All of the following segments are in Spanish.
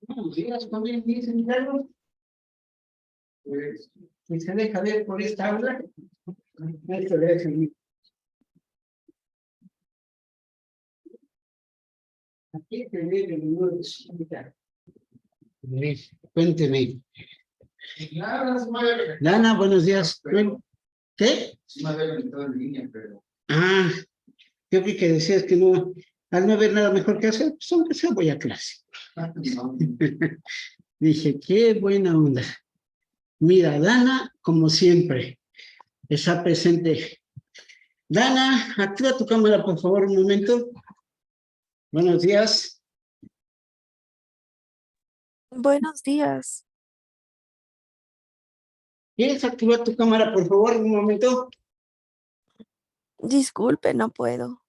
Buenos días, también dicen Carlos. Pues, que se deja ver por esta aula. Esto debe ser. Aquí te ve el número de su vida. Cuénteme. Dana, buenos días. ¿Qué? Sí, me había conectado en línea, pero. Ah, yo vi que decías que no, al no haber nada mejor que hacer, pues aunque sea voy a clase. Dije, qué buena onda. Mira, Dana, como siempre, está presente. Dana, activa tu cámara, por favor, un momento. Buenos días. Buenos días. ¿Quieres activar tu cámara, por favor, un momento? Disculpe, no puedo.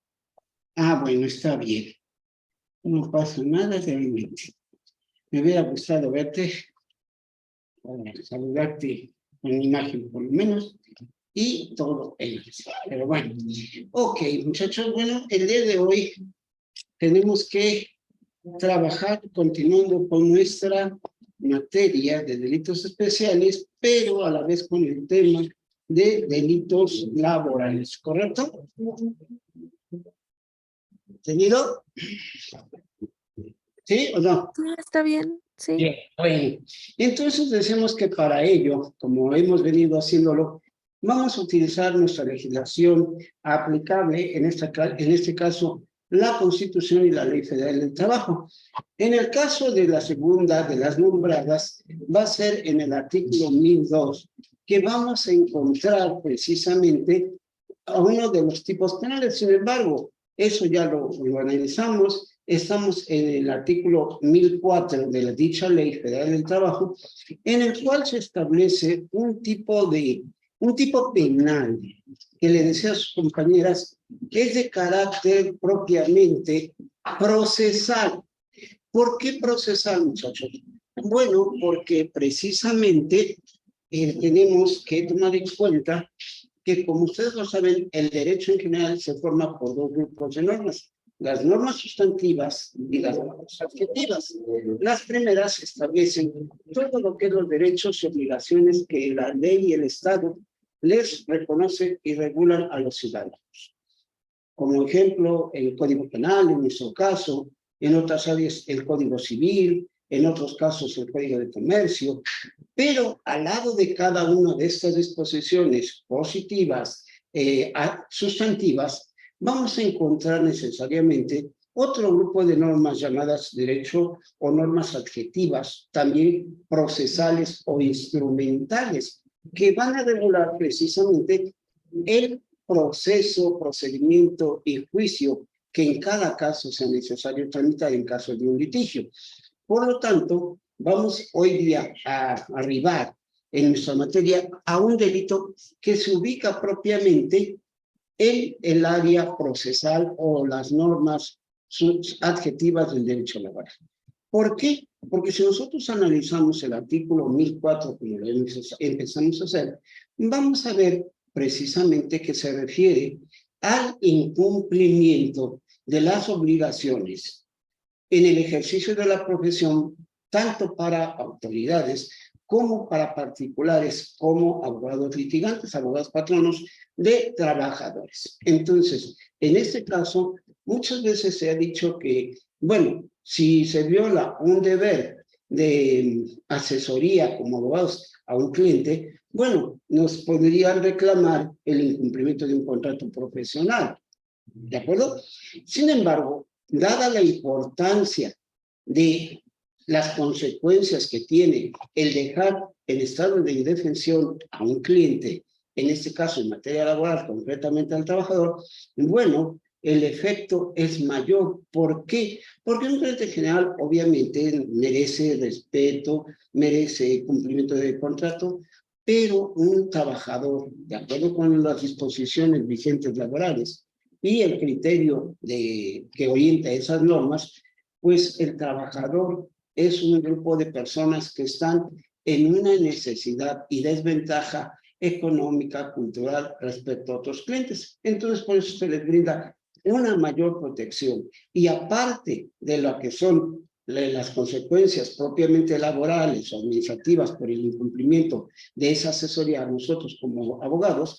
Ah, bueno, está bien. No pasa nada realmente. Me hubiera gustado verte, saludarte con imagen por lo menos, y todo eso. Pero bueno, ok, muchachos, bueno, el día de hoy tenemos que trabajar continuando con nuestra materia de delitos especiales, pero a la vez con el tema de delitos laborales, ¿correcto? ¿Entendido? ¿Sí o no? Sí, está bien, sí. Bien, bueno. Entonces decimos que para ello, como hemos venido haciéndolo, vamos a utilizar nuestra legislación aplicable, en este caso, la Constitución y la Ley Federal del Trabajo. En el caso de la segunda de las nombradas, va a ser en el artículo 1002, que vamos a encontrar precisamente a uno de los tipos penales. Sin embargo, eso ya lo analizamos. Estamos en el artículo 1004 de la dicha Ley Federal del Trabajo, en el cual se establece un tipo penal, que le decía a sus compañeras, que es de carácter propiamente procesal. ¿Por qué procesal, muchachos? Bueno, porque precisamente tenemos que tomar en cuenta que, como ustedes lo saben, el derecho en general se forma por dos grupos de normas: las normas sustantivas y las normas adjetivas. Las primeras establecen todo lo que es los derechos y obligaciones que la ley y el Estado les reconocen y regulan a los ciudadanos. Como ejemplo, el Código Penal, en nuestro caso, en otras áreas el Código Civil, en otros casos el Código de Comercio, pero al lado de cada una de estas disposiciones positivas, sustantivas, vamos a encontrar necesariamente otro grupo de normas llamadas derecho o normas adjetivas, también procesales o instrumentales, que van a regular precisamente el proceso, procedimiento y juicio que en cada caso sea necesario tramitar en caso de un litigio. Por lo tanto, vamos hoy día a arribar en nuestra materia a un delito que se ubica propiamente en el área procesal o las normas adjetivas del derecho laboral. ¿Por qué? Porque si nosotros analizamos el artículo 1004, como lo empezamos a hacer, vamos a ver precisamente que se refiere al incumplimiento de las obligaciones en el ejercicio de la profesión, tanto para autoridades como para particulares, como abogados litigantes, abogados patronos de trabajadores. Entonces, en este caso, muchas veces se ha dicho que, bueno, si se viola un deber de asesoría como abogados a un cliente, bueno, nos podrían reclamar el incumplimiento de un contrato profesional. ¿De acuerdo? Sin embargo, dada la importancia de las consecuencias que tiene el dejar en estado de indefensión a un cliente, en este caso en materia laboral, concretamente al trabajador, bueno, el efecto es mayor. ¿Por qué? Porque un cliente general obviamente merece respeto, merece cumplimiento del contrato, pero un trabajador, de acuerdo con las disposiciones vigentes laborales y el criterio que orienta esas normas, pues el trabajador es un grupo de personas que están en una necesidad y desventaja económica, cultural respecto a otros clientes. Entonces, por eso se les brinda una mayor protección. Y aparte de lo que son las consecuencias propiamente laborales o administrativas por el incumplimiento de esa asesoría a nosotros como abogados,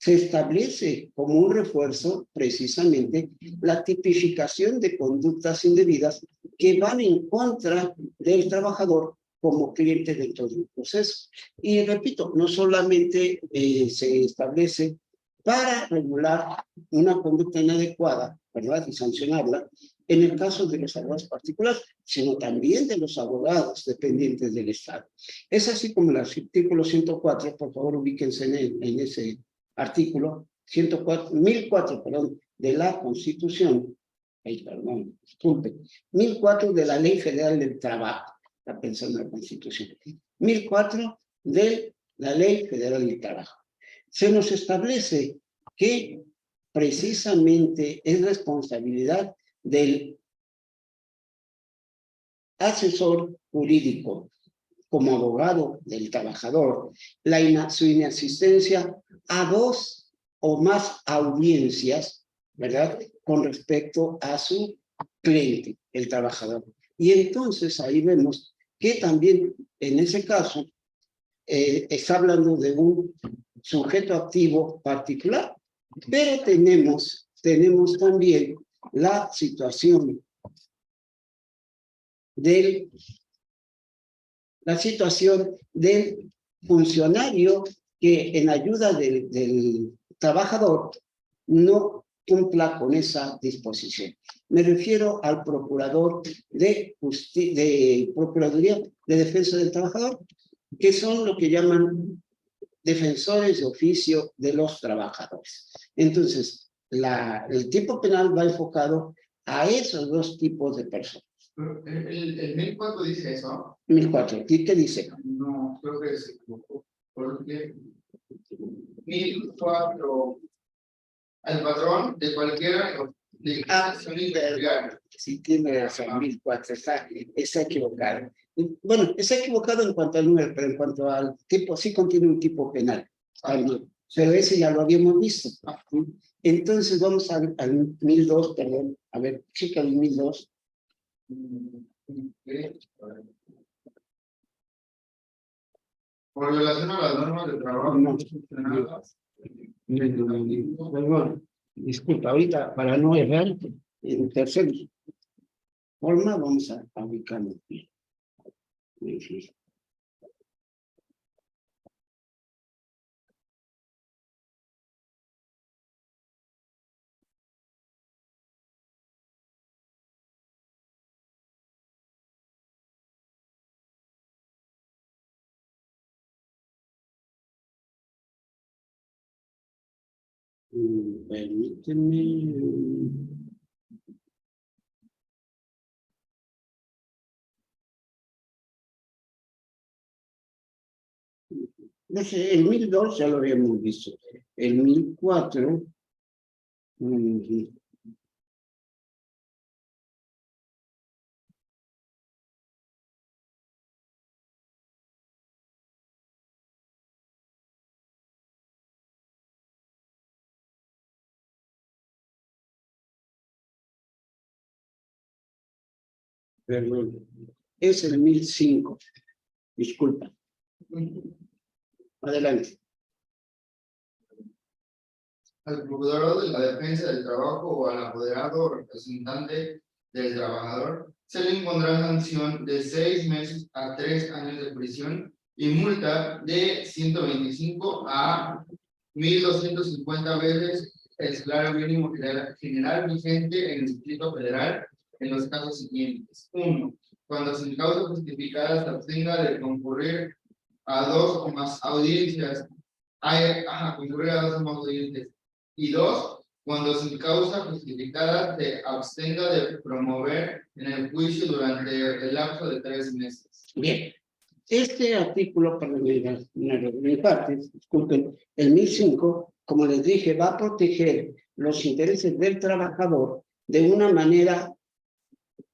se establece como un refuerzo precisamente la tipificación de conductas indebidas que van en contra del trabajador como cliente dentro del proceso. Y repito, no solamente se establece para regular una conducta inadecuada, ¿verdad? Y sancionarla, en el caso de los abogados particulares, sino también de los abogados dependientes del Estado. Es así como el artículo 104, por favor ubíquense en ese artículo 1004, perdón, de la Constitución, perdón, disculpe, 1004 de la Ley Federal del Trabajo, está pensando en la Constitución, 1004 de la Ley Federal del Trabajo. Se nos establece que precisamente es responsabilidad del asesor jurídico como abogado del trabajador su inasistencia a 2 o más audiencias, ¿verdad?, con respecto a su cliente, el trabajador. Y entonces ahí vemos que también en ese caso está hablando de un sujeto activo particular, pero tenemos también la situación del funcionario que en ayuda del trabajador no cumpla con esa disposición. Me refiero al procurador de Procuraduría de Defensa del Trabajador, que son lo que llaman defensores de oficio de los trabajadores. Entonces, el tipo penal va enfocado a esos 2 tipos de personas. El 1004 dice eso. 1004, ¿qué dice? No, creo que se equivocó. Porque 1004, al patrón de cualquiera de sí, tiene razón, 1004, está equivocado. Bueno, está equivocado en cuanto al número, pero en cuanto al tipo, sí contiene un tipo penal. Pero ese ya lo habíamos visto. Entonces vamos al 1002, perdón. A ver, chica, el 1002. Por violación a las normas de trabajo. Perdón, disculpa, ahorita para no errar, en tercer forma vamos a ubicarlo bien. Permíteme. No sé, el 1002 ya lo habíamos visto. El 1004. Perdón, es el 1005. Disculpa. Adelante. Al procurador de la defensa del trabajo o al apoderado o representante del trabajador se le impondrá sanción de 6 meses a 3 años de prisión y multa de 125 a 1,250 veces el salario mínimo general vigente en el Distrito Federal en los casos siguientes. 1. Cuando sin causa justificada se abstenga de concurrir a 2 o más audiencias. Concurrir a 2 o más audiencias. Y 2, cuando sin causa justificada se abstenga de promover en el juicio durante el lapso de 3 meses. Bien, este artículo, para mi parte, disculpen, el 1005, como les dije, va a proteger los intereses del trabajador de una manera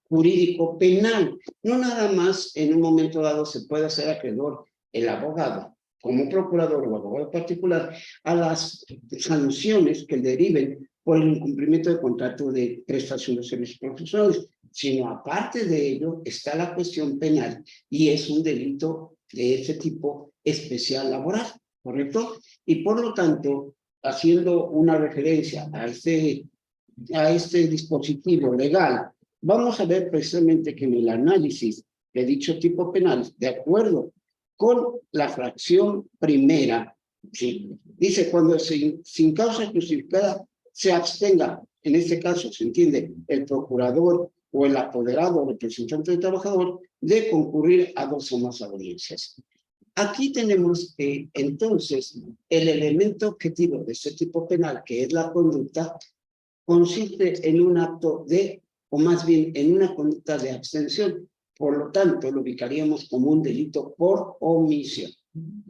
jurídico-penal. No nada más en un momento dado se puede hacer acreedor el abogado, como procurador o abogado particular, a las sanciones que deriven por el incumplimiento de contrato de prestación de servicios profesionales, sino aparte de ello está la cuestión penal y es un delito de ese tipo especial laboral, ¿correcto? Y por lo tanto, haciendo una referencia a este dispositivo legal, vamos a ver precisamente que en el análisis de dicho tipo penal, de acuerdo con la fracción primera, ¿sí? Dice cuando sin causa justificada se abstenga, en este caso se entiende el procurador o el apoderado o representante del trabajador de concurrir a 2 o más audiencias. Aquí tenemos entonces el elemento objetivo de este tipo penal, que es la conducta, consiste en un acto de, o más bien en una conducta de abstención. Por lo tanto, lo ubicaríamos como un delito por omisión.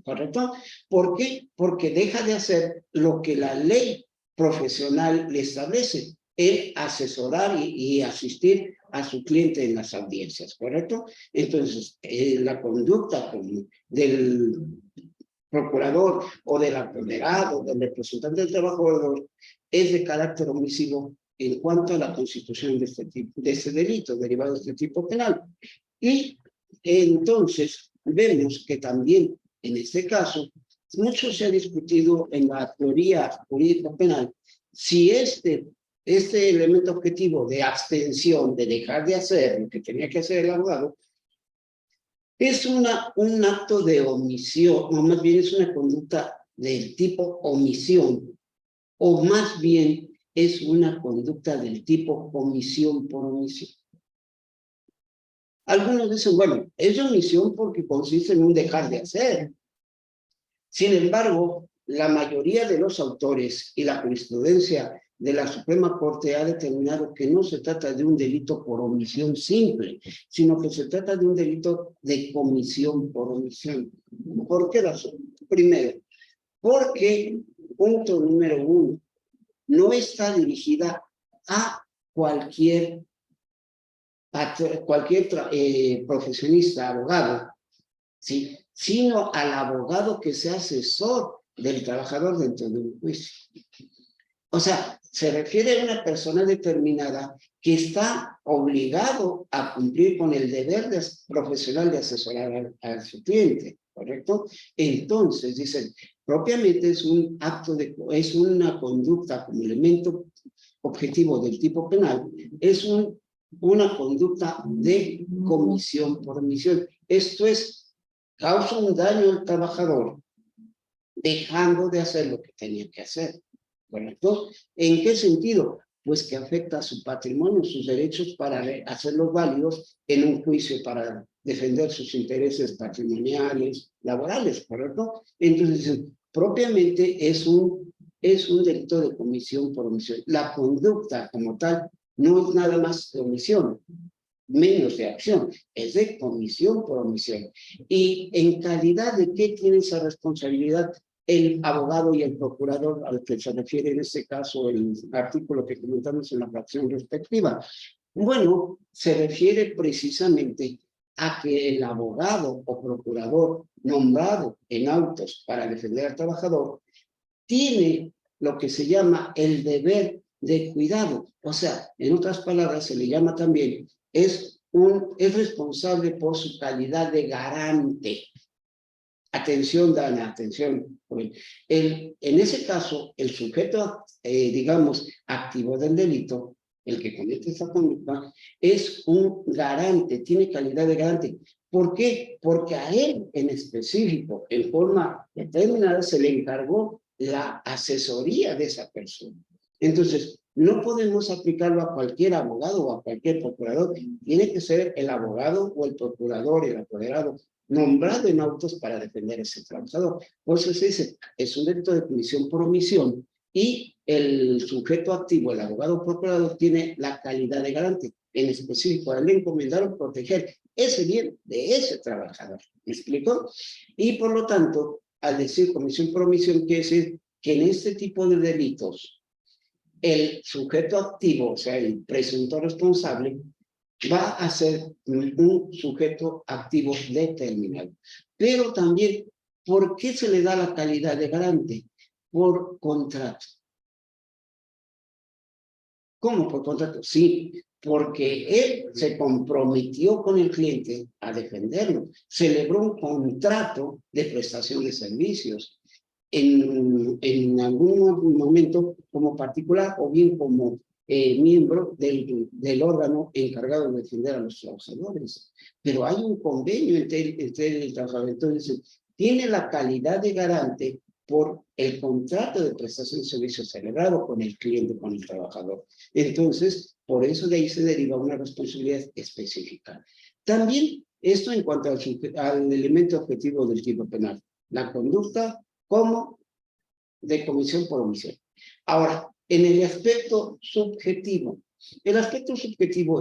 ¿Correcto? ¿Por qué? Porque deja de hacer lo que la ley profesional le establece, el asesorar y asistir a su cliente en las audiencias, ¿correcto? Entonces, la conducta del procurador o del apoderado, del representante del trabajador, es de carácter omisivo en cuanto a la constitución de este delito derivado de este tipo penal. Y entonces vemos que también en este caso mucho se ha discutido en la teoría jurídica penal si este elemento objetivo de abstención, de dejar de hacer lo que tenía que hacer el abogado, es un acto de omisión, o más bien es una conducta del tipo omisión, o más bien es una conducta del tipo omisión por omisión. Algunos dicen, bueno, es de omisión porque consiste en un dejar de hacer. Sin embargo, la mayoría de los autores y la jurisprudencia de la Suprema Corte ha determinado que no se trata de un delito por omisión simple, sino que se trata de un delito de comisión por omisión. ¿Por qué razón? Primero, porque, punto número 1, no está dirigida a cualquier profesionista, abogado, ¿sí? Sino al abogado que sea asesor del trabajador dentro de un juicio. O sea, se refiere a una persona determinada que está obligado a cumplir con el deber profesional de asesorar a su cliente, ¿correcto? Entonces, dicen, propiamente es un acto es una conducta como elemento objetivo del tipo penal, es una conducta de comisión por omisión. Esto es, causa un daño al trabajador, dejando de hacer lo que tenía que hacer, ¿correcto? ¿En qué sentido? Pues que afecta a su patrimonio, sus derechos para hacerlos válidos en un juicio para defender sus intereses patrimoniales, laborales, ¿correcto? Entonces, propiamente es un delito de comisión por omisión. La conducta como tal no es nada más de omisión, menos de acción, es de comisión por omisión. ¿Y en calidad de qué tiene esa responsabilidad el abogado y el procurador al que se refiere en este caso el artículo que comentamos en la fracción respectiva? Bueno, se refiere precisamente a que el abogado o procurador nombrado en autos para defender al trabajador tiene lo que se llama el deber de cuidado. O sea, en otras palabras, se le llama también, es responsable por su calidad de garante. Atención, Dana, atención. En ese caso, el sujeto, digamos, activo del delito, el que comete esta conducta, es un garante, tiene calidad de garante. ¿Por qué? Porque a él en específico, en forma determinada, se le encargó la asesoría de esa persona. Entonces, no podemos aplicarlo a cualquier abogado o a cualquier procurador. Tiene que ser el abogado o el procurador, el apoderado, nombrado en autos para defender a ese trabajador. Por eso se dice, es un delito de comisión por omisión y el sujeto activo, el abogado o procurador, tiene la calidad de garante. En específico, a él le encomendaron proteger ese bien de ese trabajador. ¿Me explico? Y por lo tanto, al decir comisión por omisión, quiere decir que en este tipo de delitos, el sujeto activo, o sea, el presunto responsable, va a ser un sujeto activo determinado. Pero también, ¿por qué se le da la calidad de garante? Por contrato. ¿Cómo por contrato? Sí, porque él se comprometió con el cliente a defenderlo, celebró un contrato de prestación de servicios en algún momento como particular o bien como miembro del órgano encargado de defender a los trabajadores. Pero hay un convenio entre el trabajador. Entonces, tiene la calidad de garante por el contrato de prestación de servicios celebrado con el cliente, con el trabajador. Entonces, por eso de ahí se deriva una responsabilidad específica. También esto en cuanto al elemento objetivo del tipo penal, la conducta como de comisión por omisión. Ahora, en el aspecto subjetivo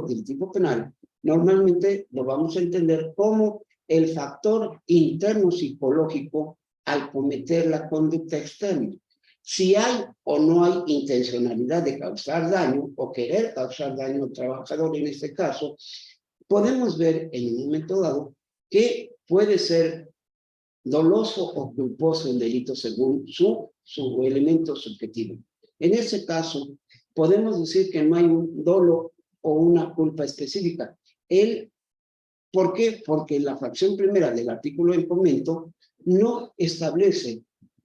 del tipo penal, normalmente lo vamos a entender como el factor interno psicológico al cometer la conducta externa. Si hay o no hay intencionalidad de causar daño o querer causar daño al trabajador en este caso, podemos ver en un momento dado que puede ser doloso o culposo el delito según su elemento subjetivo. En ese caso, podemos decir que no hay un dolo o una culpa específica. ¿Por qué? Porque la fracción primera del artículo del comento no establece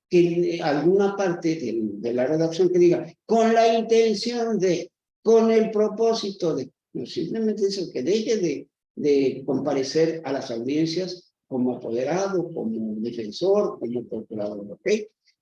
que alguna parte de la redacción que diga con la intención de, con el propósito de, no, simplemente dice que deje de comparecer a las audiencias como apoderado, como defensor, como procurador, ¿ok?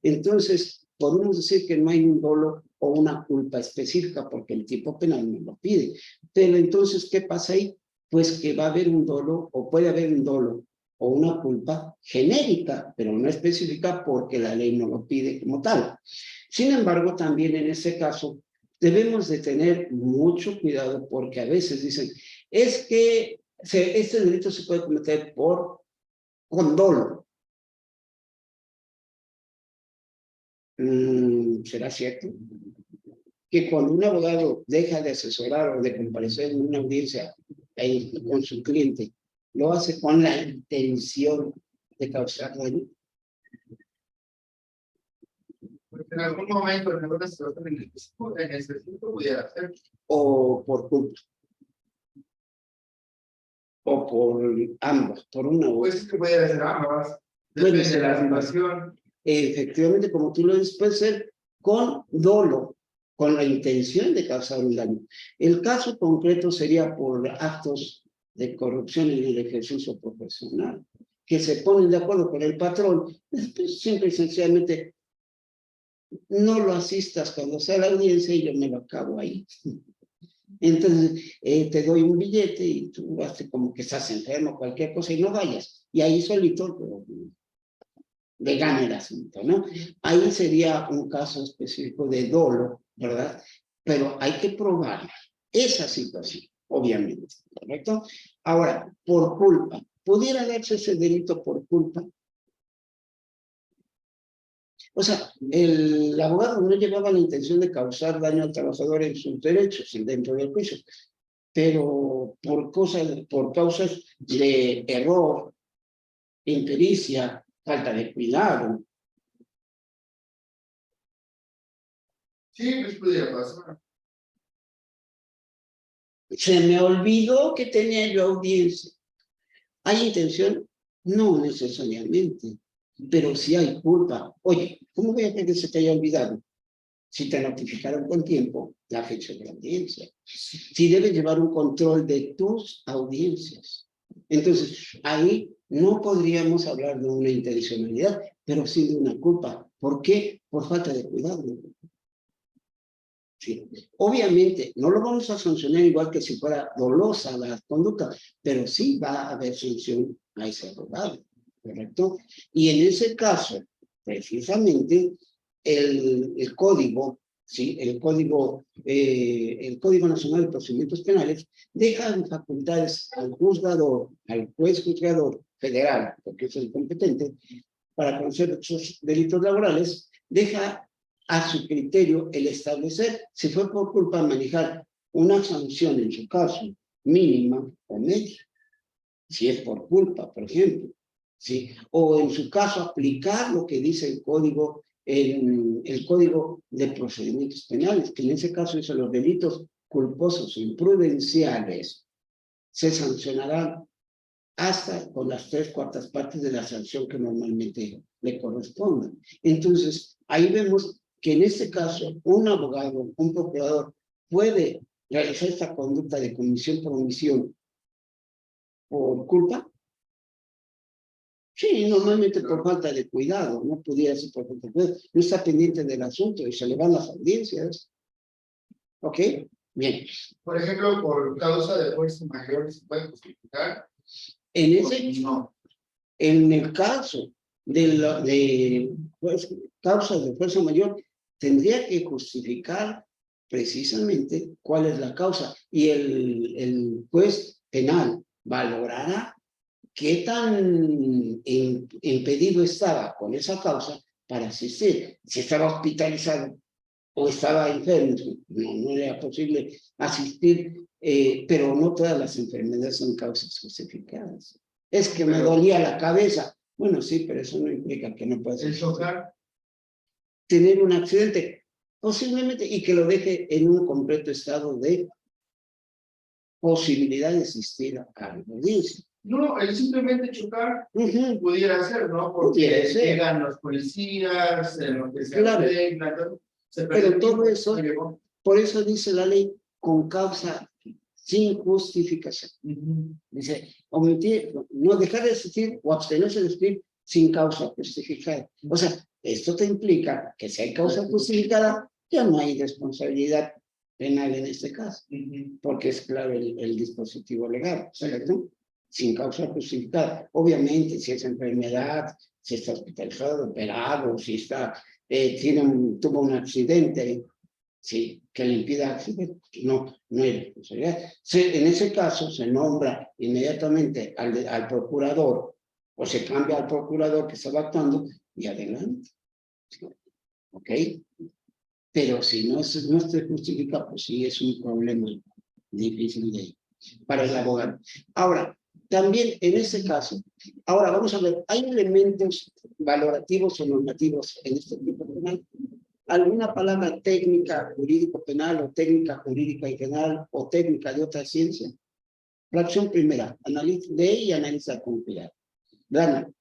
Entonces, podemos decir que no hay un dolo o una culpa específica porque el tipo penal no lo pide. Pero entonces, ¿qué pasa ahí? Pues que va a haber un dolo o puede haber un dolo o una culpa genérica, pero no específica porque la ley no lo pide como tal. Sin embargo, también en este caso, debemos de tener mucho cuidado porque a veces dicen, es que este delito se puede cometer con dolo. ¿Será cierto? Que cuando un abogado deja de asesorar o de comparecer en una audiencia con su cliente, lo hace con la intención de causar daño. Porque en algún momento, en alguna situación en específico pudiera ser. O por culpa. O por ambas, por una u otra. Pues que pudiera ser ambas. Puede Depende ser de la ambas. situación. Efectivamente, como tú lo dices, puede ser con dolo, con la intención de causar un daño. El caso concreto sería por actos de corrupción en el ejercicio profesional, que se ponen de acuerdo con el patrón, pues, simple y sencillamente no lo asistas cuando sea la audiencia y yo me lo acabo ahí. Entonces, te doy un billete y tú haces como que estás enfermo, cualquier cosa, y no vayas. Y ahí solito le gana el asunto, ¿no? Ahí sería un caso específico de dolo, ¿verdad? Pero hay que probar esa situación, obviamente, ¿correcto? Ahora, por culpa. ¿Pudiera darse ese delito por culpa? O sea, el abogado no llevaba la intención de causar daño al trabajador en sus derechos dentro del juicio, pero por causas de error, impericia, falta de cuidado. Sí, pues pudiera pasar. Se me olvidó que tenía yo audiencia. ¿Hay intención? No necesariamente, pero sí hay culpa. Oye, ¿cómo voy a creer que se te haya olvidado? Si te notificaron con tiempo la fecha de la audiencia. Si debes llevar un control de tus audiencias. Entonces, ahí no podríamos hablar de una intencionalidad, pero sí de una culpa. ¿Por qué? Por falta de cuidado. Sí. Obviamente, no lo vamos a sancionar igual que si fuera dolosa la conducta, pero sí va a haber sanción a ese abogado, ¿correcto? Y en ese caso, precisamente, el código, ¿sí? El Código Nacional de Procedimientos Penales deja facultades al juzgador, al juez juzgador federal, porque es el competente, para conocer esos delitos laborales, deja a su criterio el establecer si fue por culpa de manejar una sanción, en su caso, mínima o media, si es por culpa, por ejemplo, ¿sí? O en su caso, aplicar lo que dice el Código de Procedimientos Penales, que en ese caso son los delitos culposos o imprudenciales se sancionarán hasta con las 3/4 partes de la sanción que normalmente le corresponda. Entonces, ahí vemos que en este caso, un abogado, un procurador, puede realizar esta conducta de comisión por omisión por culpa. Sí, normalmente por falta de cuidado, no pudiera ser por falta de cuidado, no está pendiente del asunto y se le van las audiencias. ¿Ok? Bien. Por ejemplo, por causa de fuerza mayor, ¿se puede justificar? No. En el caso de pues, causa de fuerza mayor, tendría que justificar precisamente cuál es la causa. Y el juez penal valorará qué tan impedido estaba con esa causa para asistir. Si estaba hospitalizado o estaba enfermo, no era posible asistir, pero no todas las enfermedades son causas justificadas. Es que me dolía la cabeza. Bueno, sí, pero eso no implica que no puedas tener un accidente, posiblemente, y que lo deje en un completo estado de posibilidad de asistir a la audiencia. No, el simplemente chocar pudiera ser, ¿no? Pudiera Porque ser. llegan los policías, lo que se Claro. arregla, Pero todo eso, por eso dice la ley, con causa sin justificación. Dice, omitir, no dejar de asistir o abstenerse de asistir sin causa justificada. O sea, esto te implica que si hay causa justificada, ya no hay responsabilidad penal en este caso, porque es claro el dispositivo legal, ¿cierto? Sin causa justificada. Obviamente, si es enfermedad, si está hospitalizado, operado, si está, tuvo un accidente, sí, que le impida accidente, no hay responsabilidad. En ese caso, se nombra inmediatamente al procurador, o se cambia al procurador que estaba actuando, y adelante. ¿Ok? Pero si no se justifica, pues sí es un problema difícil para el abogado. Ahora, también en ese caso, ahora vamos a ver, ¿hay elementos valorativos o normativos en este tipo penal? ¿Alguna palabra técnica jurídico penal o técnica jurídica y penal o técnica de otra ciencia? Fracción primera, lee y analiza con cuidado. Dana.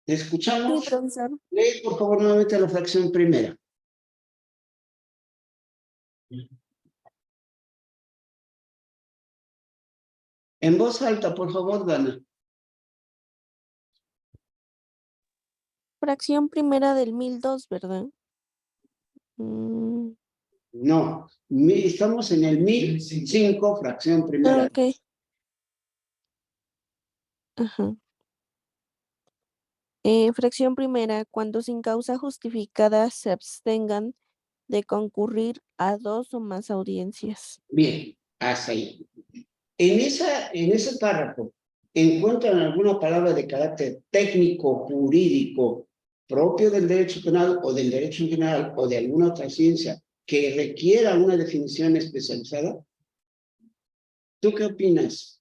¿Te escuchamos? Sí, profesor. Lee, por favor, nuevamente la fracción primera. En voz alta, por favor, Dana. Fracción primera del 1002, ¿verdad? No, estamos en el 1005, fracción primera. Ok. Ajá. Fracción primera, cuando sin causa justificada se abstengan de concurrir a 2 o más audiencias. Bien, hasta ahí. En ese párrafo, ¿encuentran alguna palabra de carácter técnico, jurídico, propio del derecho penal o del derecho en general o de alguna otra ciencia que requiera una definición especializada? ¿Tú qué opinas?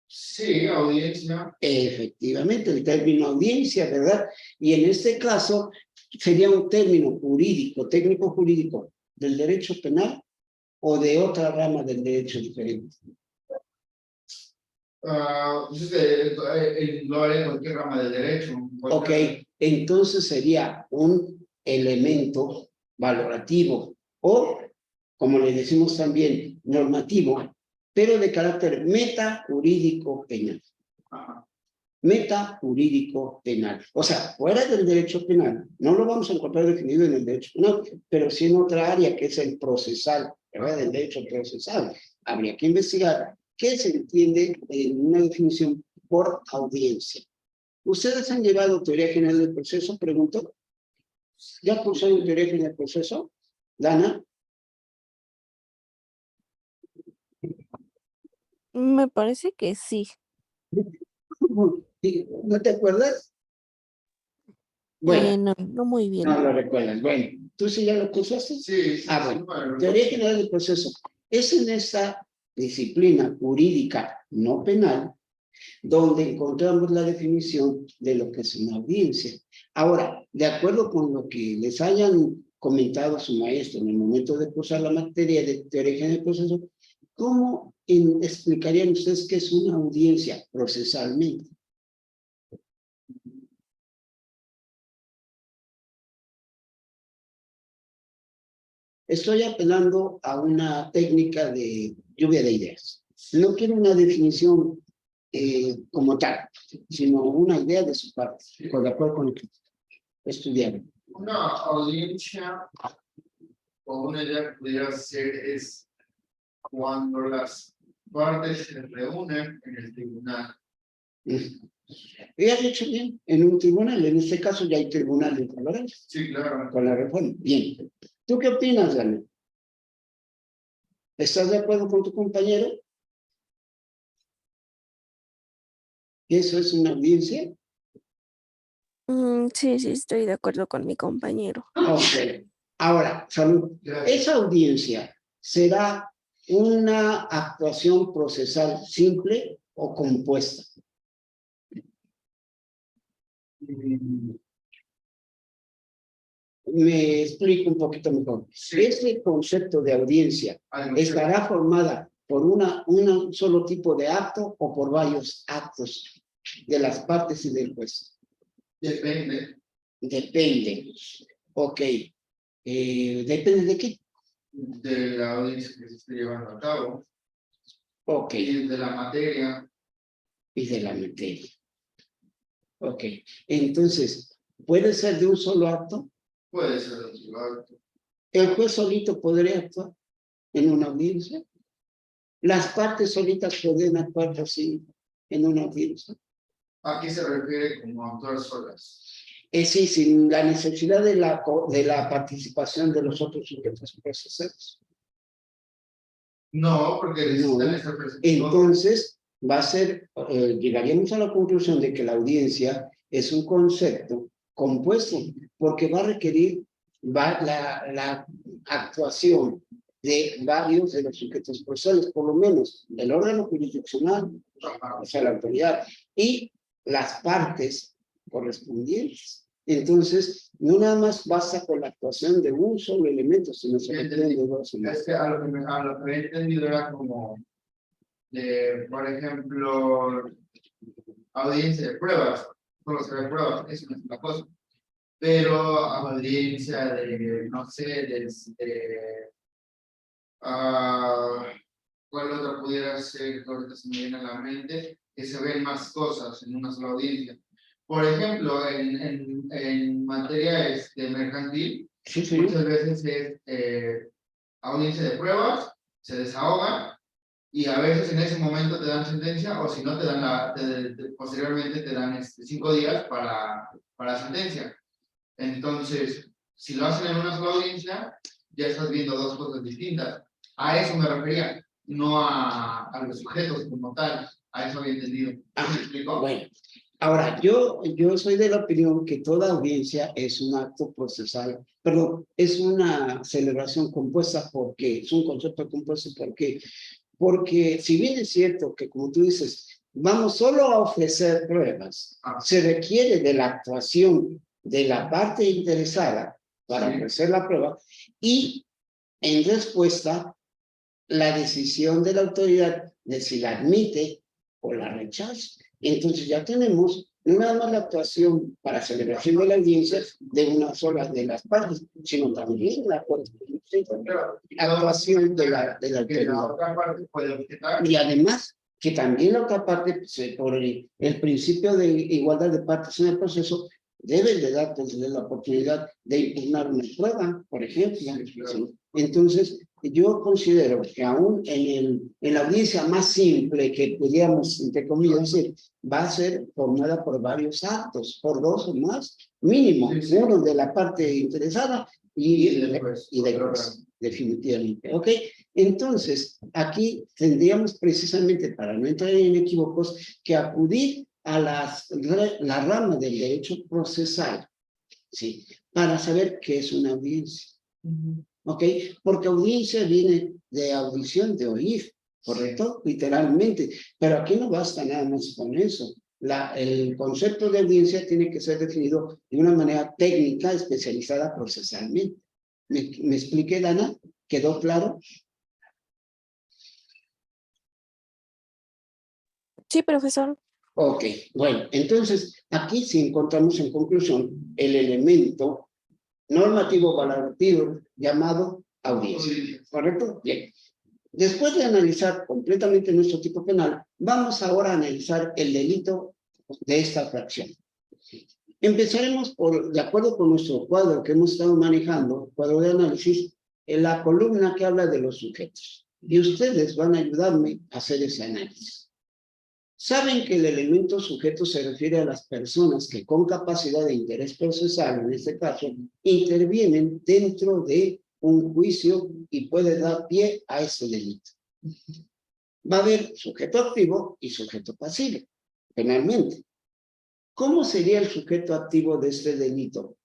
Sí, audiencia. Efectivamente, el término audiencia, ¿verdad? Y en este caso sería un término jurídico, técnico jurídico del derecho penal o de otra rama del derecho diferente. Lo haré en cualquier rama del derecho. Ok, entonces sería un elemento valorativo o, como le decimos también, normativo, pero de carácter metajurídico penal. Metajurídico penal. O sea, fuera del derecho penal, no lo vamos a encontrar definido en el derecho penal, pero sí en otra área que es el procesal, ¿verdad? Del derecho procesal. Habría que investigar qué se entiende en una definición por audiencia. ¿Ustedes han llevado teoría general del proceso? Pregunto. ¿Ya cursaron teoría general del proceso? Dana. Me parece que sí. ¿No te acuerdas? Bueno. No muy bien. No lo recuerdas. Bueno, ¿tú sí ya lo cursaste? Sí. Bueno. Teoría general del proceso. Es en esta disciplina jurídica no penal donde encontramos la definición de lo que es una audiencia. Ahora, de acuerdo con lo que les hayan comentado su maestro en el momento de cursar la materia de teoría general del proceso, ¿cómo explicarían ustedes qué es una audiencia procesalmente? Estoy apelando a una técnica de lluvia de ideas. No quiero una definición como tal, sino una idea de su parte, de acuerdo con lo que estudiaron. Una audiencia o una idea que pudiera ser es cuando las partes se reúnen en el tribunal. Y has dicho bien, en un tribunal, en este caso ya hay tribunales laborales. Sí, claro. Con la reforma. Bien. ¿Tú qué opinas, Dani? ¿Estás de acuerdo con tu compañero? ¿Eso es una audiencia? Sí, estoy de acuerdo con mi compañero. Ok. Ahora, Salud, ¿esa audiencia será una actuación procesal simple o compuesta? Me explico un poquito mejor. Este concepto de audiencia estará formada por un solo tipo de acto o por varios actos de las partes y del juez. Depende. Depende. Ok. ¿Depende de qué? De la audiencia que se esté llevando a cabo. Ok. Y de la materia. Y de la materia. Ok. Entonces, ¿puede ser de un solo acto? Puede ser de un solo acto. ¿El juez solito podría actuar en una audiencia? ¿Las partes solitas pueden actuar así en una audiencia? ¿A qué se refiere como actuar solas? Sí, sin la necesidad de la participación de los otros sujetos procesales. No, porque necesitan estar presentes. Entonces, va a ser, llegaríamos a la conclusión de que la audiencia es un concepto compuesto, porque va a requerir la actuación de varios de los sujetos procesales, por lo menos el órgano jurisdiccional, o sea, la autoridad, y las partes correspondientes. Entonces, no nada más basta con la actuación de un solo elemento, sino se requieren de dos elementos. Es que a lo que he entendido era como, por ejemplo, audiencia de pruebas, solo se ve pruebas, eso no es una cosa. Pero audiencia de, no sé, ¿cuál otra pudiera ser que ahorita se me viene a la mente? Que se ven más cosas en una sola audiencia. Por ejemplo, en materia mercantil, muchas veces es audiencia de pruebas, se desahogan y a veces en ese momento te dan sentencia o si no te dan posteriormente te dan 5 días para sentencia. Entonces, si lo hacen en una sola audiencia, ya estás viendo dos cosas distintas. A eso me refería, no a los sujetos como tal. A eso había entendido. ¿Me explicó? Bueno, ahora, yo soy de la opinión que toda audiencia es un acto procesal, perdón, es una celebración compuesta porque es un concepto compuesto porque si bien es cierto que, como tú dices, vamos solo a ofrecer pruebas, se requiere de la actuación de la parte interesada para ofrecer la prueba y en respuesta la decisión de la autoridad de si la admite o la rechaza. Entonces ya tenemos no nada más la actuación para celebración de la audiencia de una sola de las partes, sino también la actuación de la autoridad. Y además, que también la otra parte, por el principio de igualdad de partes en el proceso, deben de dar la oportunidad de impugnar una prueba, por ejemplo. ¿Sí? Entonces, yo considero que aún en la audiencia más simple que pudiéramos, entre comillas, decir, va a ser formada por varios actos, por 2 o más, mínimo, uno de la parte interesada y después, definitivamente. ¿Ok? Entonces, aquí tendríamos precisamente, para no entrar en equívocos, que acudir a la rama del derecho procesal, ¿sí? Para saber qué es una audiencia. ¿Ok? Porque audiencia viene de audición, de oír, ¿correcto? Literalmente. Pero aquí no basta nada más con eso. El concepto de audiencia tiene que ser definido de una manera técnica especializada procesalmente. ¿Me expliqué, Dana? ¿Quedó claro? Sí, profesor. Ok, bueno, entonces aquí sí encontramos en conclusión el elemento normativo valorativo llamado audiencia, ¿correcto? Bien. Después de analizar completamente nuestro tipo penal, vamos ahora a analizar el delito de esta fracción. Empezaremos de acuerdo con nuestro cuadro que hemos estado manejando, cuadro de análisis, en la columna que habla de los sujetos. Y ustedes van a ayudarme a hacer ese análisis. Saben que el elemento sujeto se refiere a las personas que con capacidad de interés procesal, en este caso, intervienen dentro de un juicio y puede dar pie a ese delito. Va a haber sujeto activo y sujeto pasivo, penalmente. ¿Cómo sería el sujeto activo de este delito?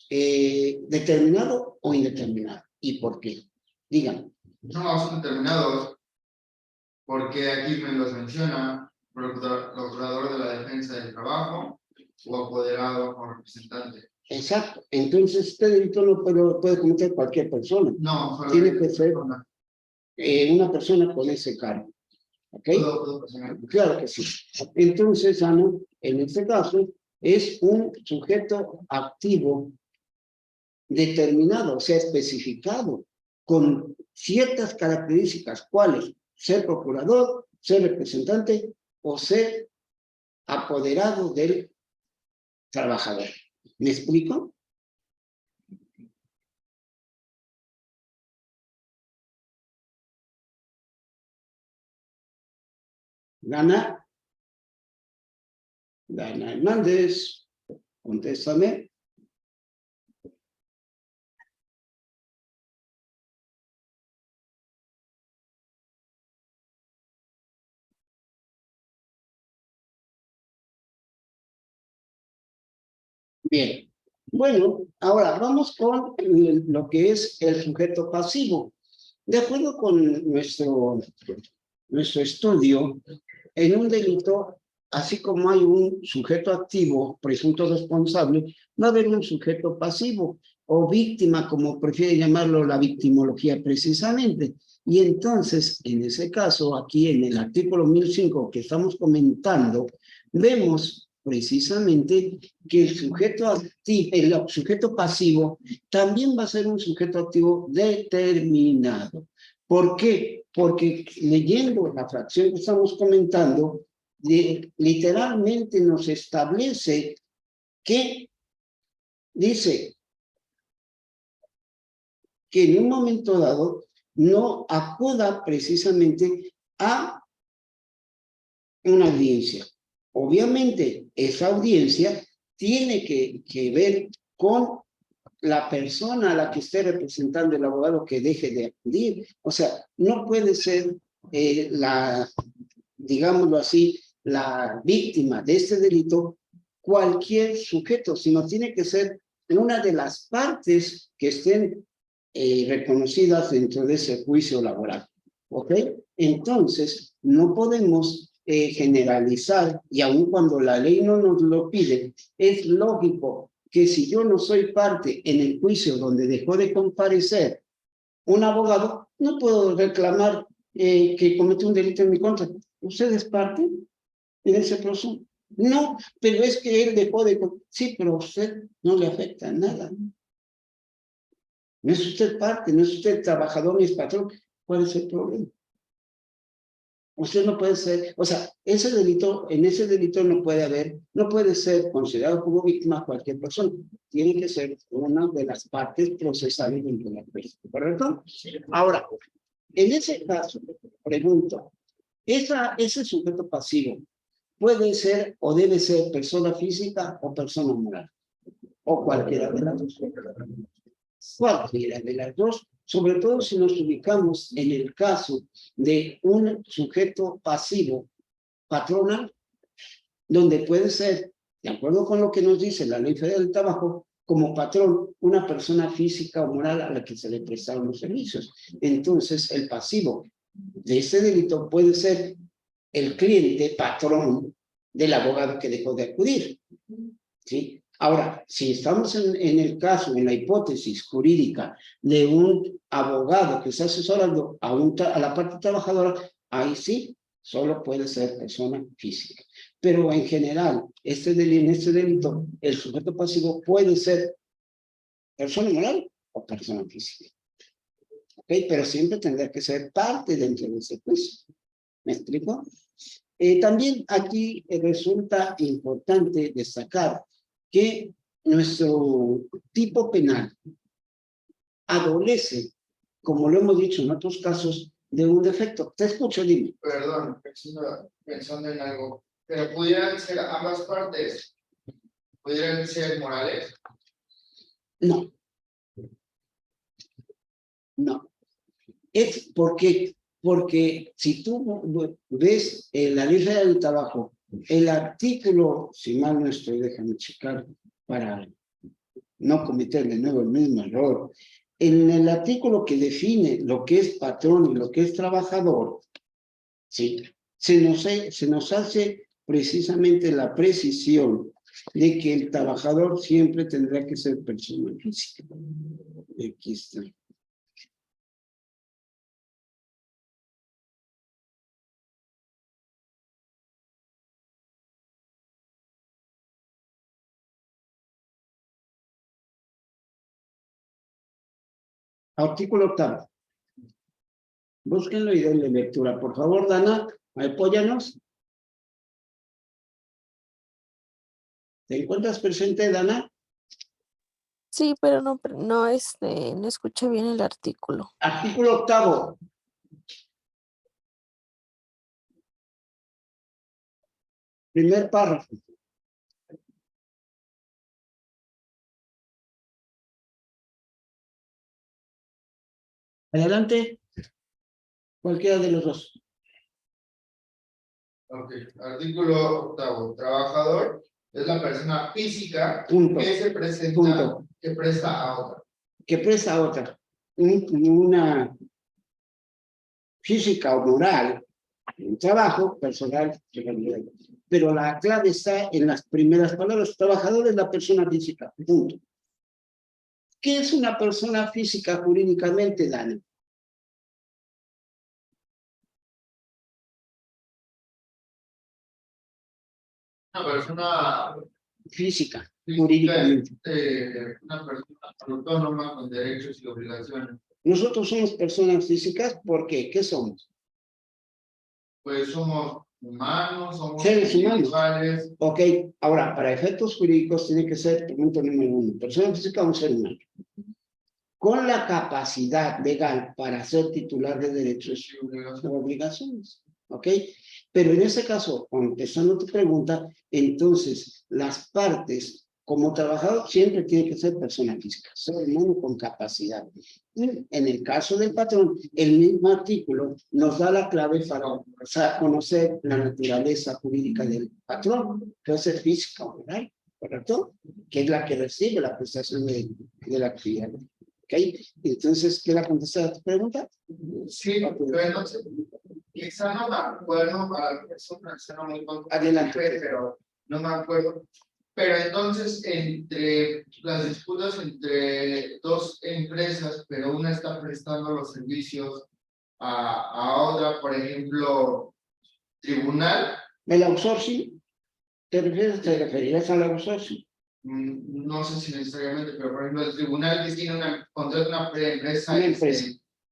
¿Determinado o indeterminado? ¿Y por qué? Díganme. No, son determinados, porque aquí me los menciona procurador de la defensa del trabajo o apoderado o representante. Exacto. Entonces, este delito lo puede cometer cualquier persona. No, solo Tiene que ser una persona con ese cargo. ¿Ok? ¿Puedo personal? Claro que sí. Entonces, Ana, en este caso, es un sujeto activo determinado, o sea, especificado, con ciertas características, ¿cuáles? Ser procurador, ser representante o ser apoderado del trabajador. ¿Me explico? Dana Hernández, contéstame. Bien, bueno, ahora vamos con lo que es el sujeto pasivo. De acuerdo con nuestro estudio, en un delito, así como hay un sujeto activo, presunto responsable, va a haber un sujeto pasivo o víctima, como prefiere llamarlo la victimología precisamente. Y entonces, en ese caso, aquí en el artículo 1005 que estamos comentando, vemos precisamente que el sujeto pasivo también va a ser un sujeto activo determinado. ¿Por qué? Porque leyendo la fracción que estamos comentando, literalmente nos establece que dice que en un momento dado no acuda precisamente a una audiencia. Obviamente, esa audiencia tiene que ver con la persona a la que esté representando el abogado que deje de acudir. O sea, no puede ser digámoslo así, la víctima de este delito cualquier sujeto, sino tiene que ser una de las partes que estén reconocidas dentro de ese juicio laboral. ¿Ok? Entonces, no podemos generalizar, y aun cuando la ley no nos lo pide, es lógico que si yo no soy parte en el juicio donde dejó de comparecer un abogado, no puedo reclamar que cometió un delito en mi contra. ¿Usted es parte en ese proceso? No, pero es que él dejó de... Sí, pero a usted no le afecta nada. No es usted parte, no es usted trabajador ni es patrón. ¿Cuál es el problema? Usted no puede ser, o sea, en ese delito no puede ser considerado como víctima cualquier persona. Tiene que ser una de las partes procesales dentro de la justicia, ¿correcto? Ahora, en ese caso, pregunto, ese sujeto pasivo puede ser o debe ser persona física o persona moral, o cualquiera de las dos. Cualquiera de las dos, sobre todo si nos ubicamos en el caso de un sujeto pasivo patronal, donde puede ser, de acuerdo con lo que nos dice la Ley Federal del Trabajo, como patrón, una persona física o moral a la que se le prestaron los servicios. Entonces, el pasivo de este delito puede ser el cliente patrón del abogado que dejó de acudir. ¿Sí? Ahora, si estamos en el caso, en la hipótesis jurídica de un abogado que está asesorando a la parte trabajadora, ahí sí, solo puede ser persona física. Pero en general, en este delito, el sujeto pasivo puede ser persona moral o persona física. ¿Ok? Pero siempre tendrá que ser parte dentro de ese juicio. ¿Me explico? También aquí resulta importante destacar que nuestro tipo penal adolece, como lo hemos dicho en otros casos, de un defecto. Te escucho, dime. Perdón, pensando en algo, pero pudieran ser ambas partes, pudieran ser morales. No. No. Es porque si tú ves la ley federal del trabajo, el artículo, si mal no estoy, déjame checar para no cometer de nuevo el mismo error, en el artículo que define lo que es patrón y lo que es trabajador, ¿sí? se nos hace precisamente la precisión de que el trabajador siempre tendrá que ser persona física. Aquí está. Artículo 8. Búsquenlo y denle lectura. Por favor, Dana, apóyanos. ¿Te encuentras presente, Dana? Sí, pero no, no escuché bien el artículo. Artículo 8. Primer párrafo. Adelante. Cualquiera de los dos. Ok, artículo 8. Trabajador es la persona física Punto. que se presenta, Punto. que presta a otra. Que presta a otra. Una física o moral, un trabajo personal. Pero la clave está en las primeras palabras. Trabajador es la persona física. Punto. ¿Qué es una persona física jurídicamente, Dani? Una persona Física, física, jurídicamente. una persona autónoma con derechos y obligaciones. Nosotros somos personas físicas, ¿por qué? ¿Qué somos? Pues somos humanos, somos Seres humanos. individuales. Ok, ahora, para efectos jurídicos tiene que ser, punto número 1, persona física o un ser humano, con la capacidad legal para ser titular de derechos y obligaciones, ¿ok? Pero en ese caso, contestando tu pregunta, entonces las partes, como trabajador, siempre tiene que ser persona física, ser humano con capacidad. Y en el caso del patrón, el mismo artículo nos da la clave para conocer la naturaleza jurídica del patrón, que es ser física o moral, ¿correcto? Que es la que recibe la prestación de la actividad. ¿Ok? Entonces, ¿qué la contesta a tu pregunta? Sí, pero entonces, quizá no me acuerdo, para la persona, quizá no me acuerdo, Adelante. pero no me acuerdo. Pero entonces, entre las disputas entre dos empresas, pero una está prestando los servicios a otra, por ejemplo, tribunal. ¿El outsourcing? ¿Te referirás al outsourcing? No sé si necesariamente, pero por ejemplo, el tribunal que tiene contrata una empresa, Una empresa.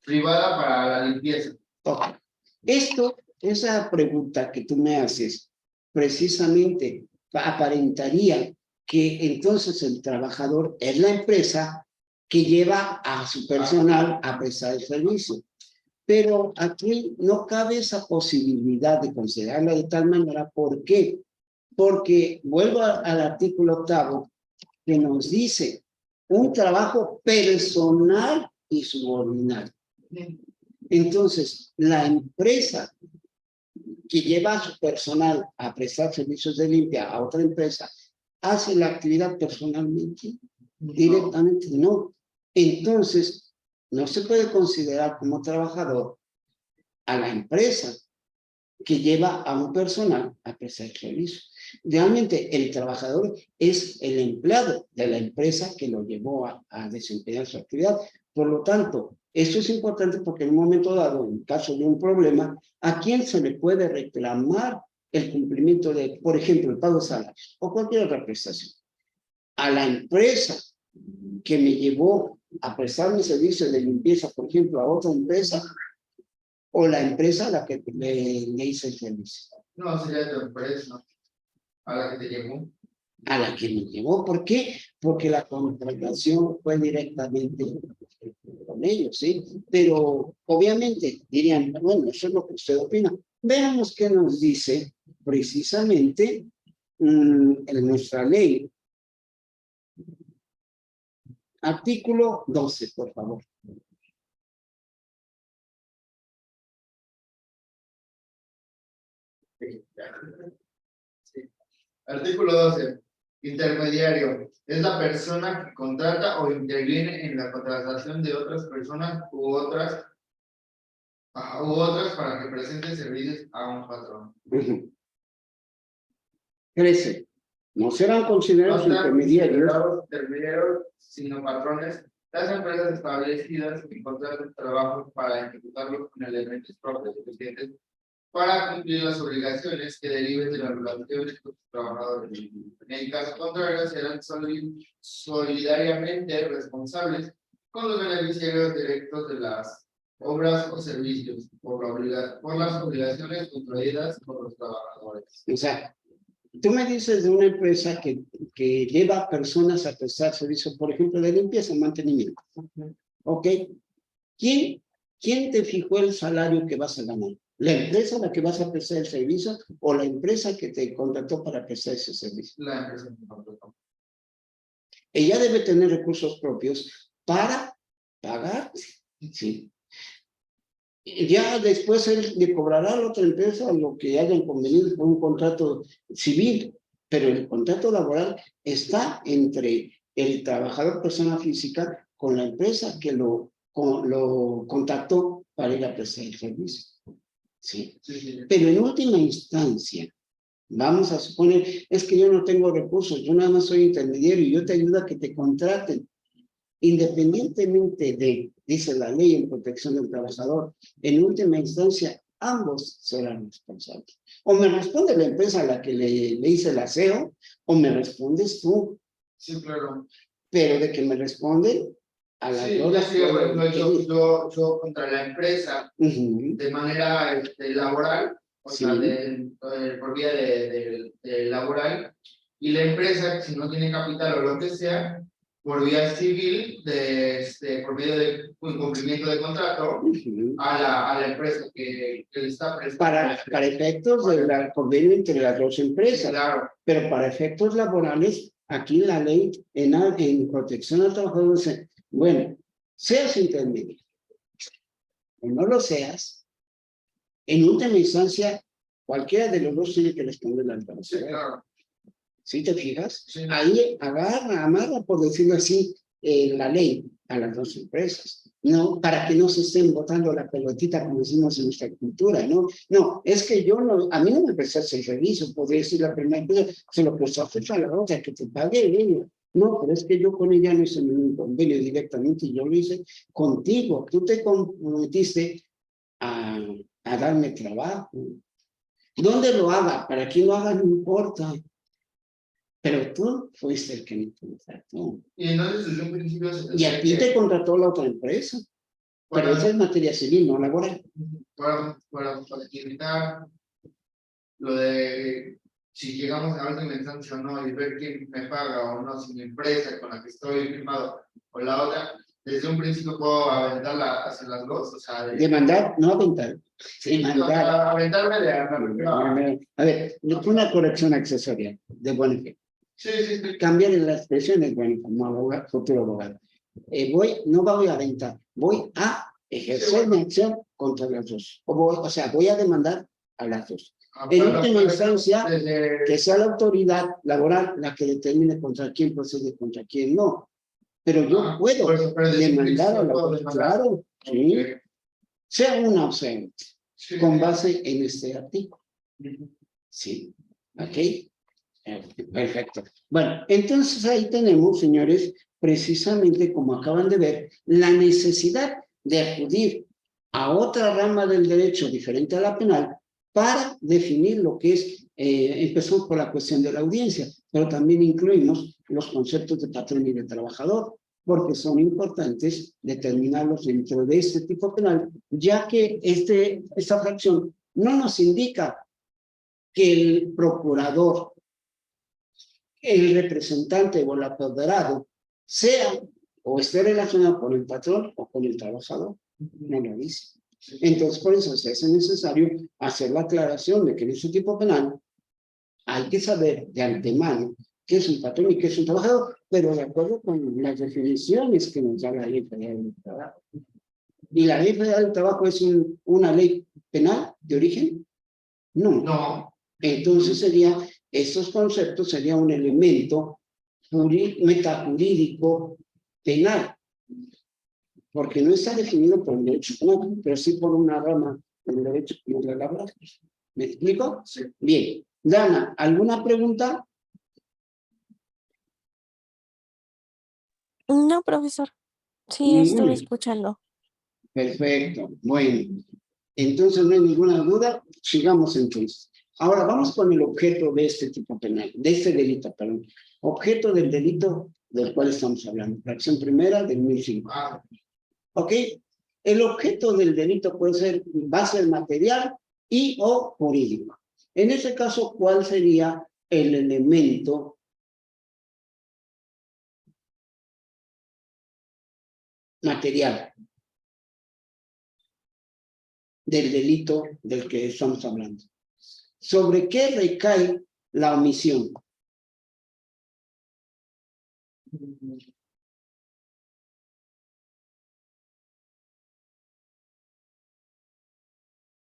Privada para la limpieza. Okay. Esa pregunta que tú me haces, precisamente aparentaría que entonces el trabajador es la empresa que lleva a su personal a prestar el servicio. Pero aquí no cabe esa posibilidad de considerarla de tal manera. ¿Por qué? Porque vuelvo al artículo 8 que nos dice un trabajo personal y subordinado. Entonces, la empresa que lleva a su personal a prestar servicios de limpia a otra empresa, ¿hace la actividad personalmente? Directamente no. Entonces, no se puede considerar como trabajador a la empresa, que lleva a un personal a prestar el servicio. Realmente el trabajador es el empleado de la empresa que lo llevó a desempeñar su actividad. Por lo tanto, esto es importante porque en un momento dado, en caso de un problema, ¿a quién se le puede reclamar el cumplimiento de, por ejemplo, el pago de salarios o cualquier otra prestación? A la empresa que me llevó a prestar mi servicio de limpieza, por ejemplo, a otra empresa, o la empresa a la que le hice el servicio. No, sería tu empresa, a la que te llegó. A la que me llevó. ¿Por qué? Porque la contratación fue directamente con ellos, ¿sí? Pero obviamente dirían, bueno, eso es lo que usted opina. Veamos qué nos dice precisamente en nuestra ley. Artículo 12, por favor. Sí. Artículo 12. Intermediario. Es la persona que contrata o interviene en la contratación de otras personas u otras para que presten servicios a un patrón. 13. No serán considerados intermediarios. Intermediarios, sino patrones, las empresas establecidas que contratan trabajo para ejecutarlos con elementos propios y suficientes para cumplir las obligaciones que deriven de las relaciones con sus trabajadores. En el caso contrario, serán solidariamente responsables con los beneficiarios directos de las obras o servicios por las obligaciones contraídas por los trabajadores. O sea, tú me dices de una empresa que lleva personas a prestar servicios, por ejemplo, de limpieza y mantenimiento. ¿Ok? ¿Quién te fijó el salario que vas a ganar? ¿La empresa a la que vas a prestar el servicio o la empresa que te contrató para prestar ese servicio? La empresa que contrató. Ella debe tener recursos propios para pagar. Sí. Ya después él le cobrará a la otra empresa lo que hayan convenido por un contrato civil, pero el contrato laboral está entre el trabajador persona física con la empresa que lo contactó para ir a prestar el servicio. ¿Sí? Sí. Pero en última instancia, vamos a suponer, es que yo no tengo recursos, yo nada más soy intermediario y yo te ayudo a que te contraten. Independientemente de, dice la ley en protección del trabajador, en última instancia, ambos serán responsables. O me responde la empresa a la que le hice el aseo, o me respondes tú. Sí, claro. Pero de que me responde a las sí, horas. Sí, por ejemplo, yo contra la empresa, de manera laboral, o sea, por vía de laboral, y la empresa, si no tiene capital o lo que sea, por vía civil, por medio de incumplimiento de contrato, a la empresa que le está prestando. Para efectos del convenio entre las dos empresas. Sí, claro. Pero para efectos laborales, aquí la ley en protección al trabajador dice, bueno, seas intermedio o no lo seas, en última instancia, cualquiera de los dos tiene que responder al trabajador. Sí, claro. ¿Sí te fijas? Sí. Ahí amarra, por decirlo así, la ley a las dos empresas, ¿no? Para que no se estén botando la pelotita como decimos en nuestra cultura, ¿no? No, es que yo no, a mí no me prestaste el servicio, podría decir la primera empresa, se lo prestaste a la otra, que te pague ella. No, pero es que yo con ella no hice ningún convenio directamente, yo lo hice contigo, tú te comprometiste a darme trabajo. ¿Dónde lo haga? Para quién lo haga no importa. Pero tú fuiste el que me contrató. Y entonces desde un principio... Y a ti te contrató la otra empresa. Pero esa es materia civil, no laboral. Para facilitar lo de si llegamos a última instancia o no y ver quién me paga o no, si mi empresa con la que estoy firmado o la otra, desde un principio puedo aventarla hacia las dos. O sea, demandar, no aventar. Demandar. Aventarme de... A ver, una corrección accesoria de buen efecto. Sí. Cambiar la expresión es bueno como abogado, futuro abogado. No voy a aventar, voy a ejercer mi acción contra las dos. O sea, voy a demandar a las dos. En última instancia, que sea la autoridad laboral la que determine contra quién procede, contra quién no. Pero yo puedo demandar a la dos. Claro, sí. Sea una o sea. con base en este artículo. Sí, ok. Perfecto. Bueno, entonces ahí tenemos, señores, precisamente como acaban de ver, la necesidad de acudir a otra rama del derecho diferente a la penal para definir lo que es, empezó por la cuestión de la audiencia, pero también incluimos los conceptos de patrón y de trabajador, porque son importantes determinarlos dentro de este tipo penal, ya que esta fracción no nos indica que el procurador, el representante o el apoderado sea o esté relacionado con el patrón o con el trabajador. No lo dice. Entonces, por eso se hace necesario hacer la aclaración de que en este tipo penal hay que saber de antemano qué es un patrón y qué es un trabajador, pero de acuerdo con las definiciones que nos da la Ley Federal del Trabajo. ¿Y la Ley Federal del Trabajo es una ley penal de origen? No. No. Entonces estos conceptos serían un elemento metajurídico penal, porque no está definido por el derecho penal, pero sí por una rama del derecho laboral. ¿Me explico? Sí. Bien. Dana, ¿alguna pregunta? No, profesor. Sí, Muy estuve bien. escuchando. Perfecto. Bueno. Entonces no hay ninguna duda. Sigamos entonces. Ahora vamos con el objeto de este tipo penal, de este delito, perdón. Objeto del delito del cual estamos hablando. Fracción primera del 1005. ¿Ok? El objeto del delito va a ser material y o jurídico. En ese caso, ¿cuál sería el elemento material del delito del que estamos hablando? ¿Sobre qué recae la omisión?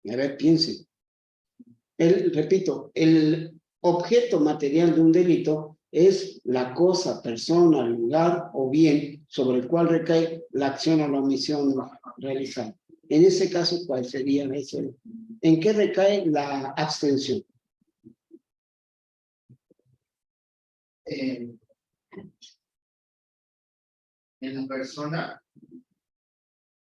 A ver, piense. Repito, el objeto material de un delito es la cosa, persona, lugar o bien sobre el cual recae la acción o la omisión realizada. En ese caso, ¿cuál sería ese? ¿En qué recae la abstención? En la persona,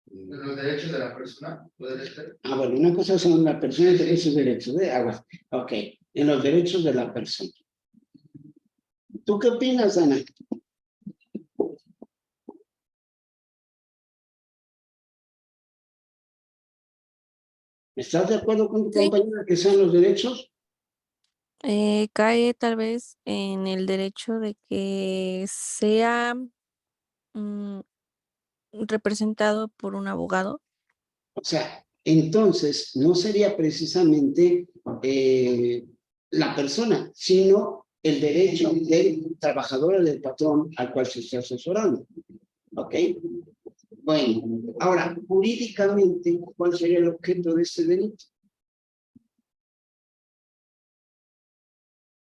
en los derechos de la persona, ¿puede ser? Bueno, una cosa son la persona y esos derechos de agua. Ok, en los derechos de la persona. ¿Tú qué opinas, Ana? ¿Estás de acuerdo con tu Sí. compañera que sean los derechos? Cae tal vez en el derecho de que sea representado por un abogado. O sea, entonces no sería precisamente la persona, sino el derecho del trabajador o del patrón al cual se está asesorando. ¿Ok? Bueno, ahora, jurídicamente, ¿cuál sería el objeto de este delito?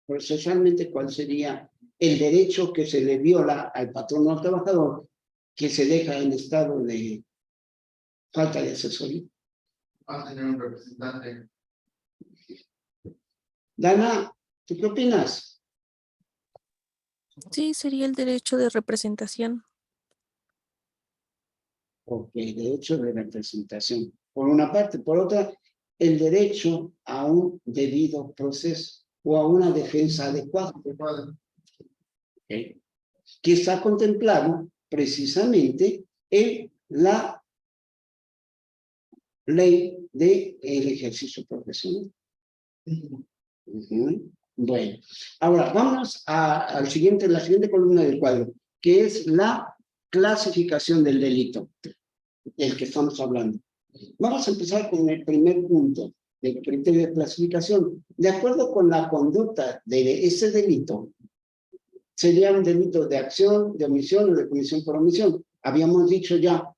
Procesalmente, ¿cuál sería el derecho que se le viola al patrón o al trabajador que se deja en estado de falta de asesoría? Va a tener un representante. Dana, ¿tú qué opinas? Sí, sería el derecho de representación. Ok, derecho de representación. Por una parte, por otra, el derecho a un debido proceso o a una defensa adecuada. Okay. Que está contemplado precisamente en la ley del ejercicio profesional. Bueno, ahora vamos a la siguiente columna del cuadro, que es la clasificación del delito del que estamos hablando. Vamos a empezar con el primer punto del criterio de clasificación. De acuerdo con la conducta de ese delito, sería un delito de acción, de omisión o de comisión por omisión. Habíamos dicho ya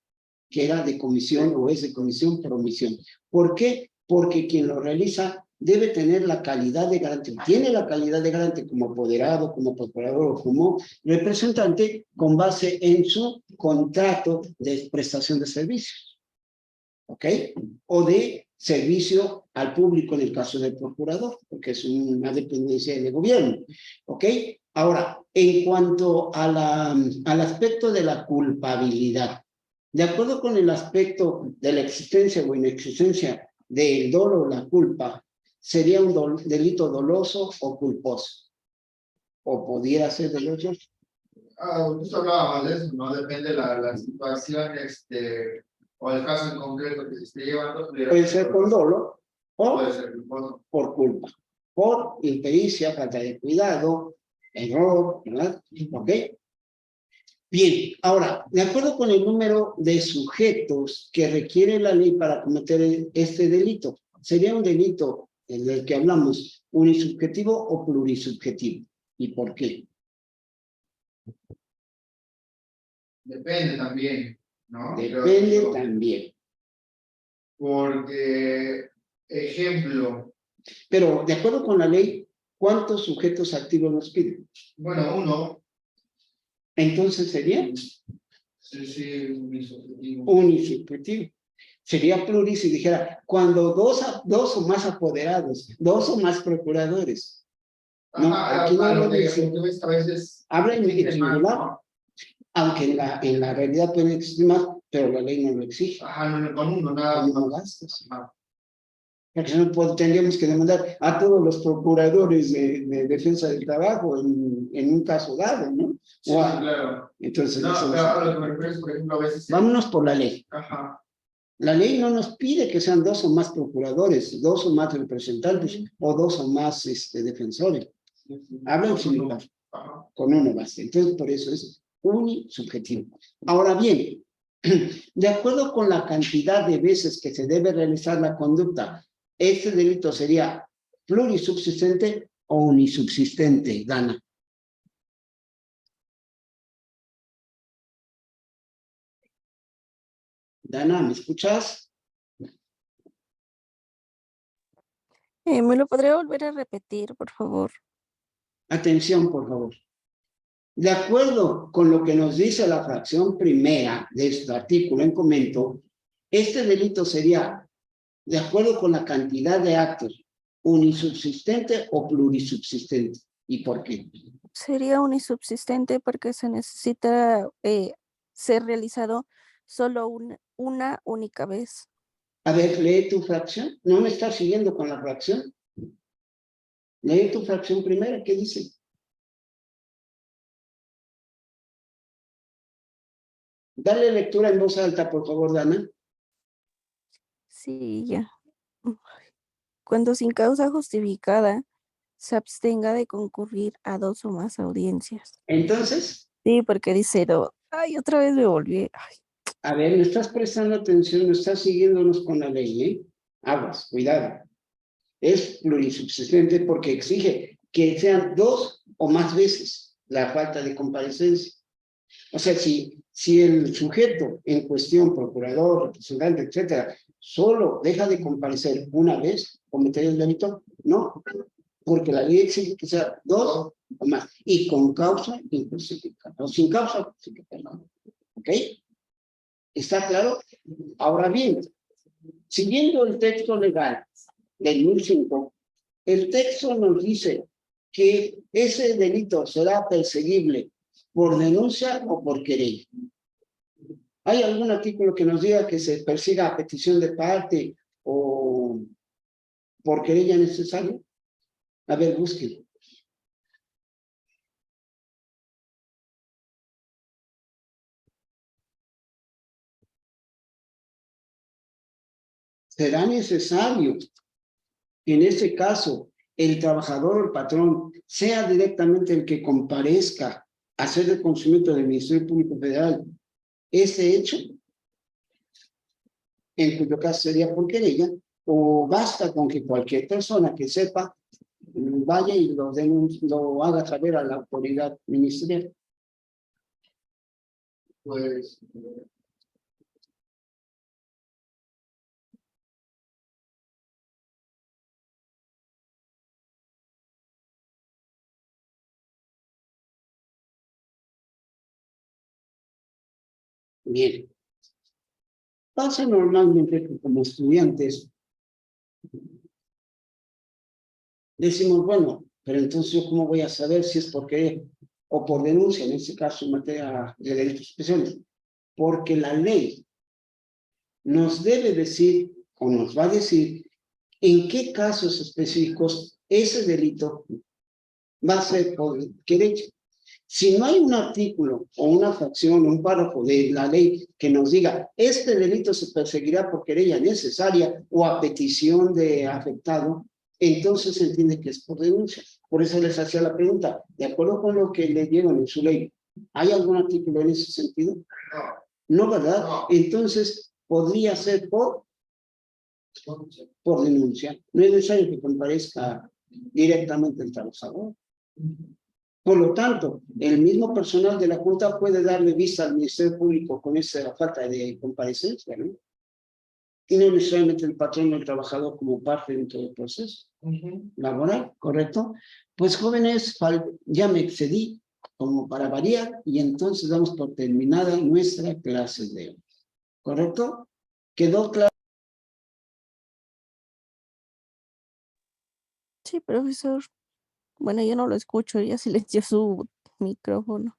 que era de comisión o es de comisión por omisión. ¿Por qué? Porque quien lo realiza debe tener la calidad de garante, tiene la calidad de garante como apoderado, como procurador o como representante con base en su contrato de prestación de servicios. ¿Ok? O de servicio al público en el caso del procurador, porque es una dependencia del gobierno, ¿ok? Ahora, en cuanto a al aspecto de la culpabilidad, de acuerdo con el aspecto de la existencia o inexistencia del dolo o la culpa, ¿sería un delito doloso o culposo? ¿O pudiera ser de los dos? Justo hablábamos de eso, ¿no? Depende de la situación, o el caso en concreto que se esté llevando. Puede ser con dolo o Puede ser culposo. por culpa, por impericia, falta de cuidado, error, ¿verdad? ¿Ok? Bien, ahora, de acuerdo con el número de sujetos que requiere la ley para cometer este delito, ¿sería un delito en el que hablamos unisubjetivo o plurisubjetivo? ¿Y por qué? Depende también, ¿no? Depende también. Porque, ejemplo, Pero, de acuerdo con la ley, ¿cuántos sujetos activos nos piden? bueno, uno, Entonces sería sí, mis objetivos. unisubjetivo. Sería pluris si dijera, cuando dos o más apoderados, dos o más procuradores. No, aquí no lo dice. A veces Habla en singular, ¿no? aunque en la realidad pueden existir más, pero la ley no lo exige. Ajá, no, con uno, nada No más. gastos. Ajá. Porque no tendríamos que demandar a todos los procuradores de defensa del trabajo en un caso dado, ¿no? Sí, claro. Entonces, No, pero a lo que me refiero es, por ejemplo, a veces. vámonos por la ley. Ajá. La ley no nos pide que sean dos o más procuradores, dos o más representantes o dos o más defensores. Habla en singular. Con uno basta. Entonces, por eso es unisubjetivo. Ahora bien, de acuerdo con la cantidad de veces que se debe realizar la conducta, este delito sería plurisubsistente o unisubsistente, Dana. Dana, ¿me escuchas? ¿Me lo podría volver a repetir, por favor? Atención, por favor. De acuerdo con lo que nos dice la fracción primera de este artículo en comento, este delito sería, de acuerdo con la cantidad de actos, unisubsistente o plurisubsistente. ¿Y por qué? Sería unisubsistente porque se necesita ser realizado solo una única vez. A ver, lee tu fracción. ¿No me estás siguiendo con la fracción? Lee tu fracción primera, ¿qué dice? Dale lectura en voz alta, por favor, Dana. Sí, ya. Cuando sin causa justificada se abstenga de concurrir a dos o más audiencias. Entonces, Sí, porque dice, ay, otra vez me volví. Ay, a ver, me estás prestando atención, no estás siguiéndonos con la ley, ¿eh? Aguas, cuidado. Es plurisubsistente porque exige que sean dos o más veces la falta de comparecencia. O sea, si el sujeto en cuestión, procurador, representante, etcétera, solo deja de comparecer una vez, cometer el delito, no, porque la ley exige que sea dos o más, y con causa injustificada, o sin causa justificada, ¿ok? ¿Está claro? Ahora bien, siguiendo el texto legal del 1005, el texto nos dice que ese delito será perseguible por denuncia o por querella. ¿Hay algún artículo que nos diga que se persiga a petición de parte o por querella necesaria? A ver, búsquenlo. Será necesario que en este caso el trabajador o el patrón sea directamente el que comparezca a hacer el conocimiento del Ministerio Público Federal ese hecho, en cuyo caso sería por querella, o basta con que cualquier persona que sepa vaya y lo haga saber a la autoridad ministerial. Pues, Bien. Pasa normalmente que como estudiantes Decimos, bueno, pero entonces yo cómo voy a saber si es porque o por denuncia, en este caso en materia de delitos especiales, porque la ley nos debe decir o nos va a decir en qué casos específicos ese delito va a ser por querella. Si no hay un artículo o una fracción o un párrafo de la ley que nos diga este delito se perseguirá por querella necesaria o a petición de afectado, entonces se entiende que es por denuncia. Por eso les hacía la pregunta, de acuerdo con lo que le dieron en su ley, ¿hay algún artículo en ese sentido? No, ¿verdad? Entonces, podría ser por denuncia. No es necesario que comparezca directamente el trabajador. Por lo tanto, el mismo personal de la Junta puede darle vista al Ministerio Público con esa falta de comparecencia, ¿no? Y no necesariamente el patrón del trabajador como parte dentro del proceso laboral, ¿correcto? Pues jóvenes, ya me excedí como para variar y entonces damos por terminada nuestra clase de hoy, ¿correcto? ¿Quedó claro? Sí, profesor. Bueno, yo no lo escucho, ella silenció su micrófono.